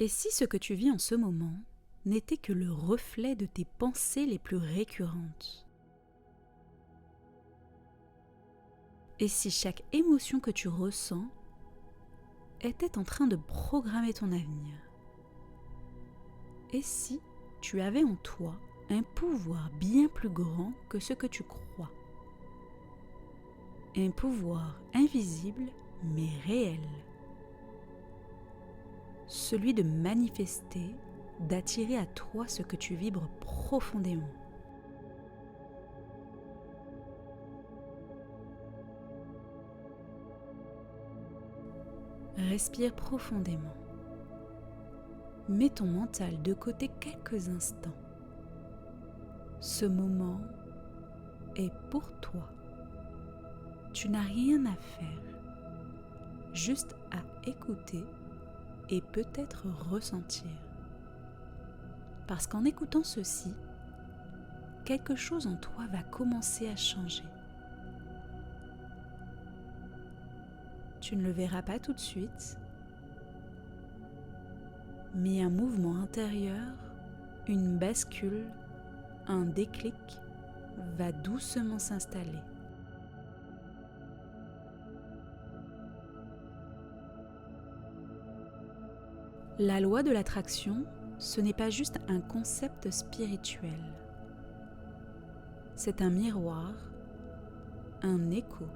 Et si ce que tu vis en ce moment n'était que le reflet de tes pensées les plus récurrentes? Et si chaque émotion que tu ressens était en train de programmer ton avenir? Et si tu avais en toi un pouvoir bien plus grand que ce que tu crois? Un pouvoir invisible mais réel. Celui de manifester, d'attirer à toi ce que tu vibres profondément. Respire profondément. Mets ton mental de côté quelques instants. Ce moment est pour toi. Tu n'as rien à faire, juste à écouter et peut-être ressentir. Parce qu'en écoutant ceci, quelque chose en toi va commencer à changer. Tu ne le verras pas tout de suite, mais un mouvement intérieur, une bascule, un déclic va doucement s'installer. La loi de l'attraction, ce n'est pas juste un concept spirituel. C'est un miroir, un écho.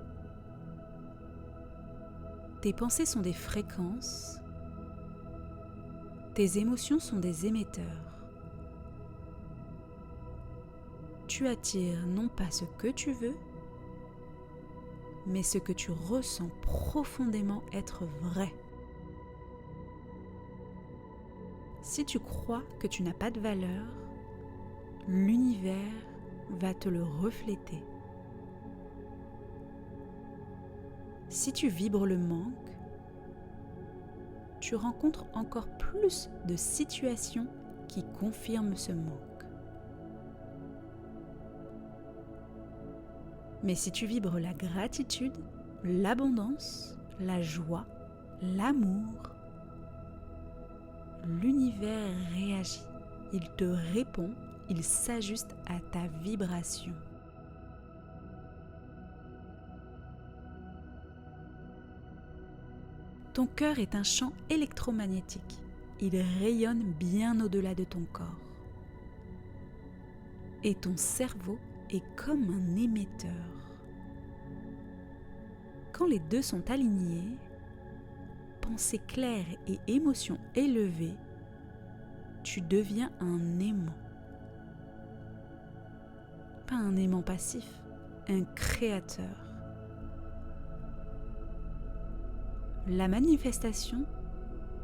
Tes pensées sont des fréquences, tes émotions sont des émetteurs. Tu attires non pas ce que tu veux, mais ce que tu ressens profondément être vrai. Si tu crois que tu n'as pas de valeur, l'univers va te le refléter. Si tu vibres le manque, tu rencontres encore plus de situations qui confirment ce manque. Mais si tu vibres la gratitude, l'abondance, la joie, l'amour, l'univers réagit, il te répond, il s'ajuste à ta vibration. Ton cœur est un champ électromagnétique. Il rayonne bien au-delà de ton corps. Et ton cerveau est comme un émetteur. Quand les deux sont alignés, pensée claire et émotion élevée, tu deviens un aimant. Pas un aimant passif, un créateur. La manifestation,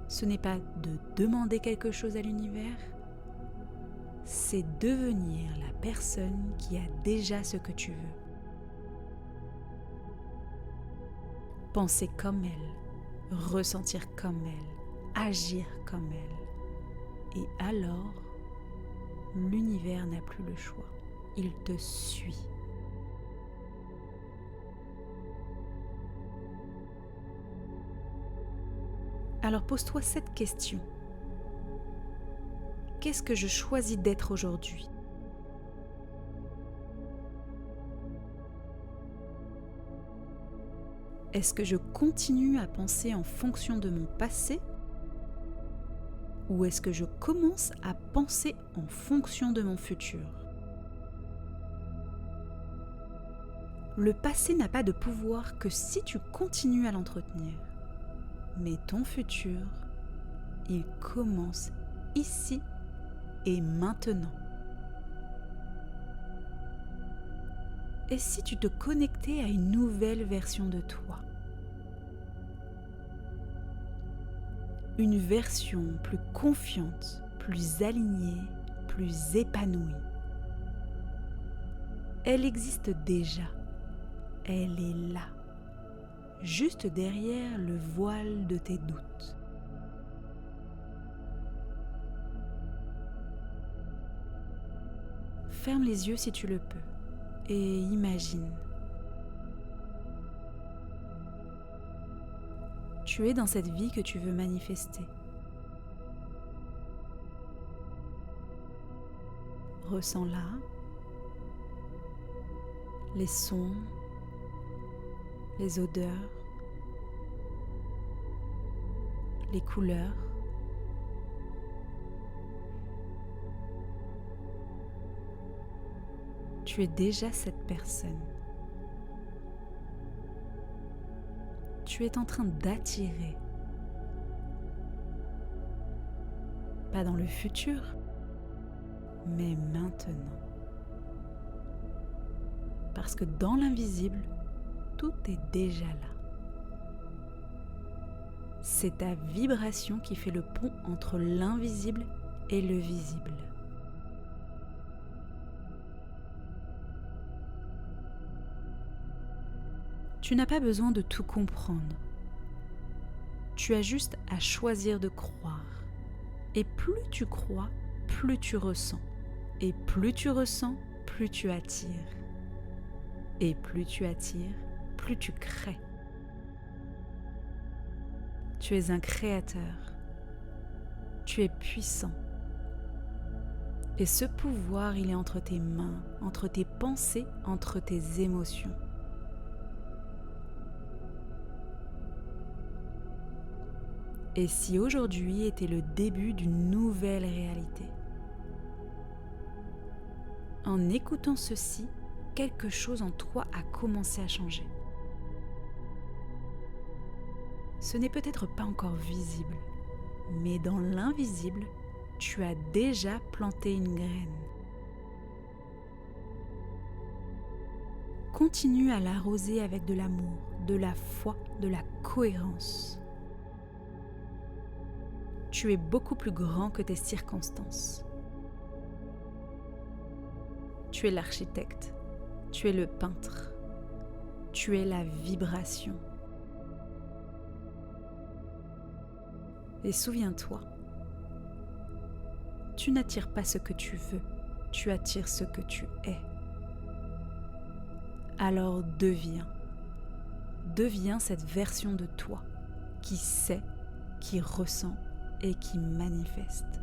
ce n'est pas de demander quelque chose à l'univers, c'est devenir la personne qui a déjà ce que tu veux. Penser comme elle, ressentir comme elle, agir comme elle. Et alors, l'univers n'a plus le choix, il te suit. Alors pose-toi cette question. Qu'est-ce que je choisis d'être aujourd'hui ? Est-ce que je continue à penser en fonction de mon passé ? Ou est-ce que je commence à penser en fonction de mon futur ? Le passé n'a pas de pouvoir que si tu continues à l'entretenir. Mais ton futur, il commence ici et maintenant. Et si tu te connectais à une nouvelle version de toi ? Une version plus confiante, plus alignée, plus épanouie. Elle existe déjà. Elle est là. Juste derrière le voile de tes doutes. Ferme les yeux si tu le peux et imagine. Tu es dans cette vie que tu veux manifester. Ressens-la, les sons, les odeurs, les couleurs. Tu es déjà cette personne. Tu es en train d'attirer, pas dans le futur, mais maintenant. Parce que dans l'invisible, tout est déjà là. C'est ta vibration qui fait le pont entre l'invisible et le visible. Tu n'as pas besoin de tout comprendre. Tu as juste à choisir de croire. Et plus tu crois, plus tu ressens. Et plus tu ressens, plus tu attires. Et plus tu attires, plus tu crées. Tu es un créateur. Tu es puissant. Et ce pouvoir, il est entre tes mains, entre tes pensées, entre tes émotions. Et si aujourd'hui était le début d'une nouvelle réalité? En écoutant ceci, quelque chose en toi a commencé à changer. Ce n'est peut-être pas encore visible, mais dans l'invisible, tu as déjà planté une graine. Continue à l'arroser avec de l'amour, de la foi, de la cohérence. Tu es beaucoup plus grand que tes circonstances. Tu es l'architecte, tu es le peintre, tu es la vibration. Et souviens-toi, tu n'attires pas ce que tu veux, tu attires ce que tu es. Alors deviens cette version de toi qui sait, qui ressent et qui manifeste.